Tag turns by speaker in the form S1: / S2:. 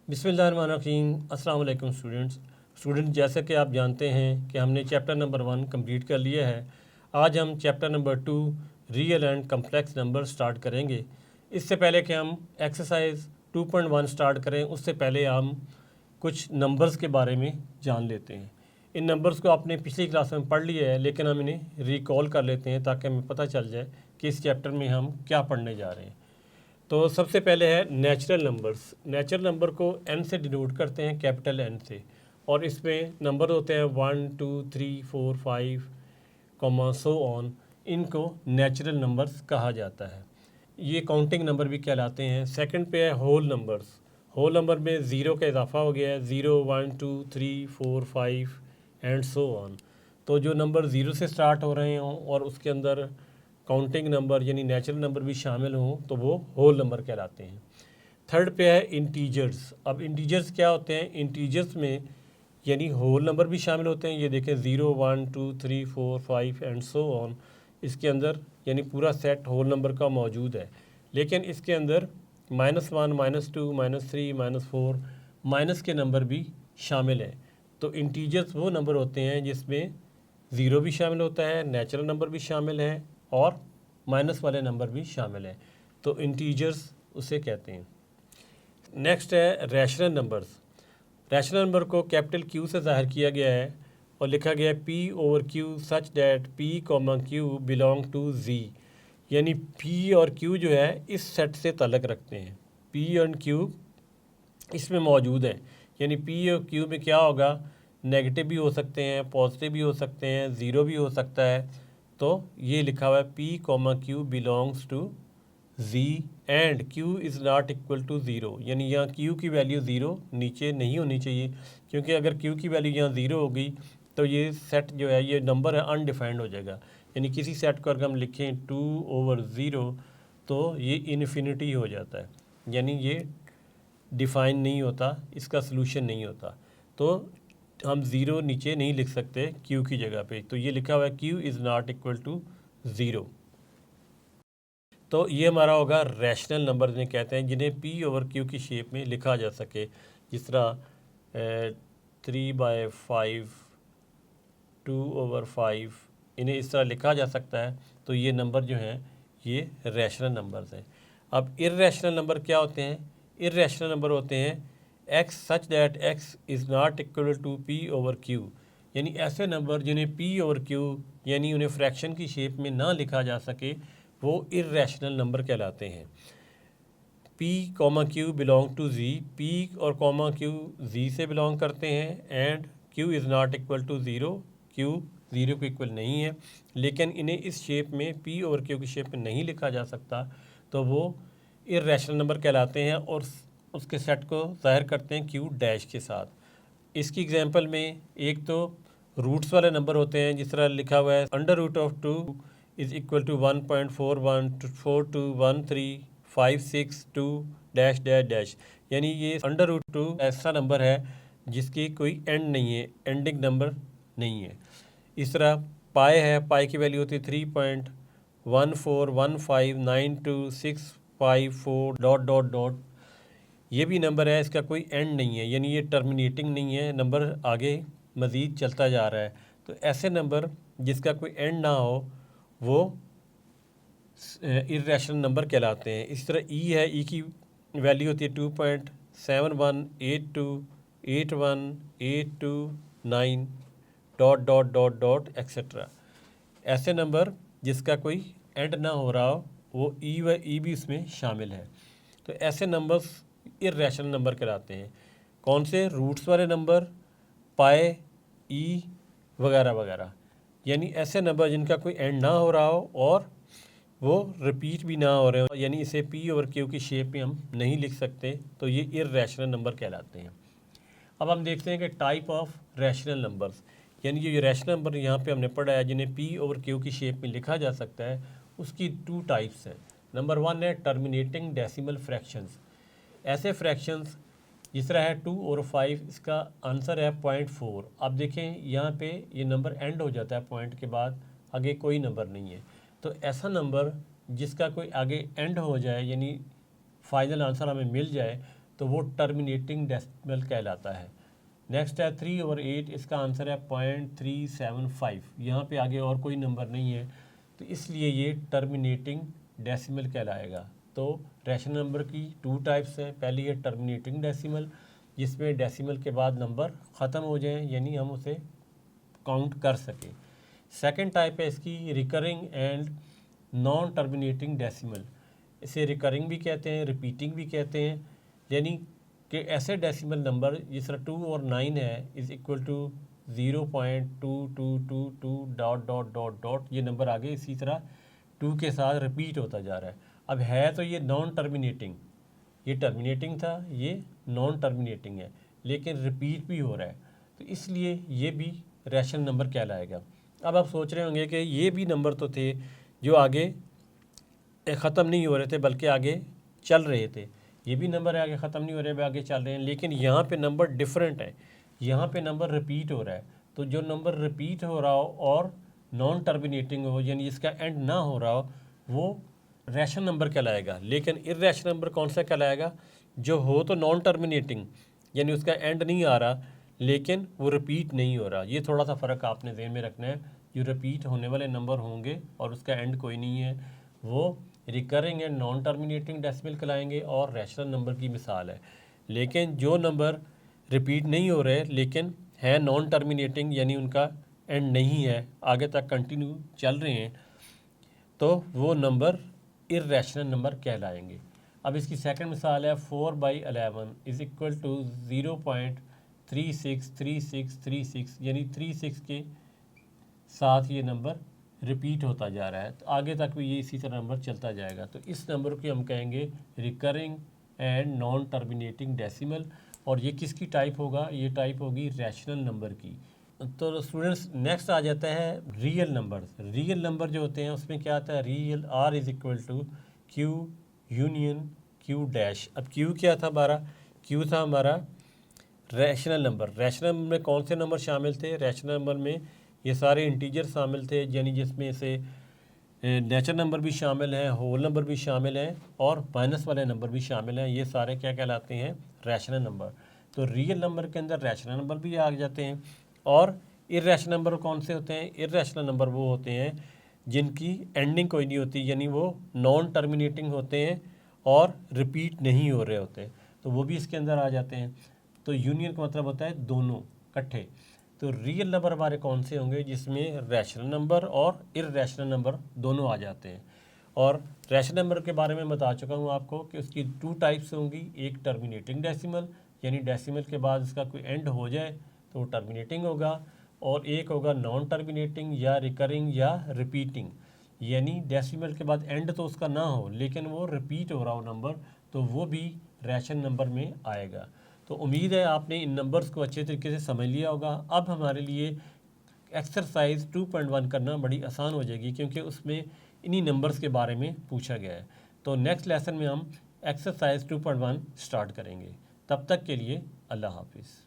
S1: बिस्मिल्लाहिर्रहमानिर्रहीम। अस्सलाम वालेकुम स्टूडेंट्स, जैसे कि आप जानते हैं कि हमने चैप्टर नंबर 1 कंप्लीट कर लिया है। आज हम chapter number 2 real and complex number start करेंगे। इससे पहले कि हम एक्सरसाइज 2.1 स्टार्ट करें, उससे पहले हम कुछ नंबर्स के बारे में जान लेते हैं। इन नंबर्स को आपने पिछली क्लास में पढ़ लिया है, लेकिन हम इन्हें रिकॉल कर लेते हैं ताकि हमें पता चल जाए कि इस चैप्टर में हम क्या पढ़ने जा रहे हैं। तो सबसे पहले है नेचुरल नंबर्स। नेचुरल नंबर को एन से डिनोट करते हैं, कैपिटल एन से, और इसमें नंबर होते हैं 1 2 3 4 5 कॉमा सो ऑन। इनको नेचुरल नंबर्स कहा जाता है। ये काउंटिंग नंबर भी कहलाते हैं। सेकंड पे है होल नंबर्स। होल नंबर में ज़ीरो का इजाफा हो गया है, 0 1 2 3 4 5 एंड सो ऑन। तो जो नंबर ज़ीरो से स्टार्ट हो रहे हों और उसके अंदर काउंटिंग नंबर यानी नेचुरल नंबर भी शामिल हों तो वो होल नंबर कहलाते हैं। थर्ड पे है इंटीजर्स। अब इंटीजर्स क्या होते हैं? इंटीजर्स में यानी होल नंबर भी शामिल होते हैं। ये देखें 0 1 2 3 4 5 एंड सो ऑन। इसके अंदर यानी पूरा सेट होल नंबर का मौजूद है, लेकिन इसके अंदर -1 -2 -3 -4 माइनस के नंबर भी शामिल हैं। तो इंटीजर्स वो नंबर होते हैं जिसमें ज़ीरो भी शामिल होता है, नेचुरल नंबर भी शामिल है और माइनस वाले नंबर भी शामिल हैं। तो इंटीजर्स उसे कहते हैं। नेक्स्ट है रैशनल नंबर्स। रैशनल नंबर को कैपिटल क्यू से ज़ाहिर किया गया है और लिखा गया है P over Q such that P comma Q belong to Z. यानी पी और क्यू जो है इस सेट से ताल्लुक़ रखते हैं। पी और क्यू इसमें मौजूद है। यानी पी और क्यू में क्या होगा? नेगेटिव भी हो सकते हैं, पॉजिटिव भी हो सकते हैं, ज़ीरो भी हो सकता है। तो ये लिखा हुआ है P comma Q belongs to G and Q is not equal to zero. यानी यहाँ क्यू की वैल्यू ज़ीरो नीचे नहीं होनी चाहिए, क्योंकि अगर क्यू की वैल्यू यहाँ ज़ीरो होगी तो ये सेट जो है, ये नंबर है, अनडिफाइंड हो जाएगा। यानी किसी सेट को अगर हम लिखें 2 ओवर ज़ीरो तो ये इन्फिनिटी हो जाता है, यानी ये डिफ़ाइन नहीं होता, इसका सलूशन नहीं होता। तो हम ज़ीरो नीचे नहीं लिख सकते क्यू की जगह पे। तो ये लिखा हुआ है Q is not equal to zero. तो ये हमारा होगा रैशनल नंबर जिन्हें कहते हैं, जिन्हें पी ओवर क्यू की शेप में लिखा जा सके। जिस तरह 3/5 2/5 इन्हें इस तरह लिखा जा सकता है। तो ये नंबर जो हैं ये रैशनल नंबर्स हैं। अब इर्रेशनल नंबर क्या होते हैं? इर्रेशनल नंबर होते हैं X such that X is not equal to P over Q. यानी ऐसे नंबर जिन्हें पी ओवर क्यू यानी उन्हें फ्रैक्शन की शेप में ना लिखा जा सके, वो इर्रेशनल नंबर कहलाते हैं। P comma Q belong to G. P और कॉमा क्यू जी से बिलोंग करते हैं and Q is not equal to zero. Q zero को इक्वल नहीं है, लेकिन इन्हें इस शेप में पी और क्यू की शेप में नहीं लिखा जा सकता, तो वो इर्रेशनल नंबर कहलाते हैं और उसके सेट को ज़ाहिर करते हैं क्यू डैश के साथ। इसकी एग्जांपल में एक तो रूट्स वाले नंबर होते हैं, जिस तरह लिखा हुआ है under root of 2 is equal to 1.41421356 dash dash dash. यानी ये अंडर रूट 2 ऐसा नंबर है जिसकी कोई एंड नहीं है, एंडिंग नंबर नहीं है। इस तरह पाई है, पाई की वैल्यू होती है 3.141592654 डॉट डॉट डॉट। ये भी नंबर है, इसका कोई एंड नहीं है, यानी ये टर्मिनेटिंग नहीं है, नंबर आगे मज़ीद चलता जा रहा है। तो ऐसे नंबर जिसका कोई एंड ना हो वो इर्रेशनल नंबर कहलाते हैं। इस तरह ई है, ई की वैल्यू होती है 2.7182812829 dot dot dot dot etcetera. ऐसे नंबर जिसका कोई एंड ना हो रहा हो वो ई व ई भी इसमें शामिल है। तो ऐसे नंबर्स इर्रेशनल नंबर कहलाते हैं। कौन से? रूट्स वाले नंबर, पाए, ई वगैरह वगैरह। यानी ऐसे नंबर जिनका कोई एंड ना हो रहा हो और वो रिपीट भी ना हो रहे हो, यानी इसे पी ओवर क्यू की शेप में हम नहीं लिख सकते, तो ये इर्रेशनल नंबर कहलाते हैं। अब हम देखते हैं कि टाइप ऑफ रैशनल नंबर्स, यानी ये रैशनल नंबर यहाँ पे हमने पढ़ा है जिन्हें पी ओवर क्यू की शेप में लिखा जा सकता है, उसकी 2 टाइप्स हैं। नंबर 1 है टर्मिनेटिंग डेसिमल फ्रैक्शंस। ऐसे फ्रैक्शंस जिस तरह है 2/5, इसका आंसर है 0.4। अब देखें यहाँ पे ये नंबर एंड हो जाता है पॉइंट के बाद, आगे कोई नंबर नहीं है। तो ऐसा नंबर जिसका कोई आगे एंड हो जाए यानी फाइनल आंसर हमें मिल जाए, तो वो टर्मिनेटिंग डेसिमल कहलाता है। नेक्स्ट है 3/8, इसका आंसर है 0.375। यहाँ पे आगे और कोई नंबर नहीं है तो इसलिए ये टर्मिनेटिंग डेसिमल कहलाएगा। तो रैशनल नंबर की 2 टाइप्स हैं। पहली है टर्मिनेटिंग डेसिमल, जिसमें डेसिमल के बाद नंबर ख़त्म हो जाएं, यानी हम उसे काउंट कर सकें। सेकंड टाइप है इसकी recurring and non terminating decimal. इसे रिकरिंग भी कहते हैं, रिपीटिंग भी कहते हैं, यानी कि ऐसे डेसिमल नंबर जिस तरह 2 और 9 है इज़ इक्वल टू 0.2222 ... ये नंबर आगे इसी तरह 2 के साथ रिपीट होता जा रहा है। अब है तो ये नॉन टर्मिनेटिंग, ये टर्मिनेटिंग था, ये नॉन टर्मिनेटिंग है, लेकिन रिपीट भी हो रहा है, तो इसलिए ये भी रैशनल नंबर कहलाएगा। अब आप सोच रहे होंगे कि ये भी नंबर तो थे जो आगे ख़त्म नहीं हो रहे थे बल्कि आगे चल रहे थे, ये भी नंबर आगे ख़त्म नहीं हो रहे, आगे चल रहे हैं, लेकिन यहाँ पे नंबर डिफरेंट है, यहाँ पे नंबर रिपीट हो रहा है। तो जो नंबर रिपीट हो रहा हो और नॉन टर्मिनेटिंग हो, यानी इसका एंड ना हो रहा हो, वो रैशनल नंबर कहलाएगा। लेकिन इर्रेशनल नंबर कौन सा कहलाएगा? जो हो तो नॉन टर्मिनेटिंग, यानी उसका एंड नहीं आ रहा लेकिन वो रिपीट नहीं हो रहा। ये थोड़ा सा फ़र्क आपने ध्यान में रखना है। जो रिपीट होने वाले नंबर होंगे और उसका एंड कोई नहीं है, वो recurring and non terminating decimal कहलाएंगे और रैशनल नंबर की मिसाल है। लेकिन जो नंबर रिपीट नहीं हो रहे लेकिन है नॉन टर्मिनेटिंग, यानी उनका एंड नहीं है, आगे तक कंटिन्यू चल रहे हैं, तो वो नंबर इर्रेशनल नंबर कहलाएंगे। अब इसकी सेकंड मिसाल है 4/11 इज़ इक्वल टू 0.363636, यानी 36 के साथ ये नंबर रिपीट होता जा रहा है, तो आगे तक भी ये इसी तरह नंबर चलता जाएगा। तो इस नंबर को हम कहेंगे recurring and non terminating decimal. और ये किसकी टाइप होगा? ये टाइप होगी रैशनल नंबर की। तो स्टूडेंट्स नेक्स्ट आ जाता है रियल नंबर। रियल नंबर जो होते हैं उसमें क्या आता है? Real R is equal to Q union Q dash. अब क्यू क्या था हमारा? क्यू था हमारा रैशनल नंबर। रैशनल नंबर में कौन से नंबर शामिल थे? रैशनल नंबर में ये सारे इंटीजर शामिल थे, यानी जिसमें से नेचुरल नंबर भी शामिल हैं, होल नंबर भी शामिल हैं और माइनस वाले नंबर भी शामिल हैं। ये सारे क्या कहलाते हैं? Rational number. तो रियल नंबर के अंदर रैशनल नंबर भी आ जाते हैं। और इर्रेशनल नंबर कौन से होते हैं? इर्रेशनल नंबर वो होते हैं जिनकी एंडिंग कोई नहीं होती, यानी वो नॉन टर्मिनेटिंग होते हैं और रिपीट नहीं हो रहे होते, तो वो भी इसके अंदर आ जाते हैं। तो यूनियन का मतलब होता है दोनों इकट्ठे। तो रियल नंबर हमारे कौन से होंगे? जिसमें रैशनल नंबर और इर्रेशनल नंबर दोनों आ जाते हैं। और रैशनल नंबर के बारे में बता चुका हूँ आपको कि उसकी 2 टाइप्स होंगी। एक टर्मिनेटिंग डेसिमल, यानी डेसिमल के बाद इसका कोई एंड हो जाए तो वो टर्मिनेटिंग होगा, और एक होगा नॉन टर्मिनेटिंग या रिकरिंग या रिपीटिंग, यानी डेसिमल के बाद एंड तो उसका ना हो लेकिन वो रिपीट हो रहा हो नंबर, तो वो भी रैशनल नंबर में आएगा। तो उम्मीद है आपने इन नंबर्स को अच्छे तरीके से समझ लिया होगा। अब हमारे लिए एक्सरसाइज 2.1 करना बड़ी आसान हो जाएगी क्योंकि उसमें इन्हीं नंबर्स के बारे में पूछा गया है। तो नेक्स्ट लेसन में हम एक्सरसाइज 2.1 स्टार्ट करेंगे। तब तक के लिए अल्लाह हाफिज़।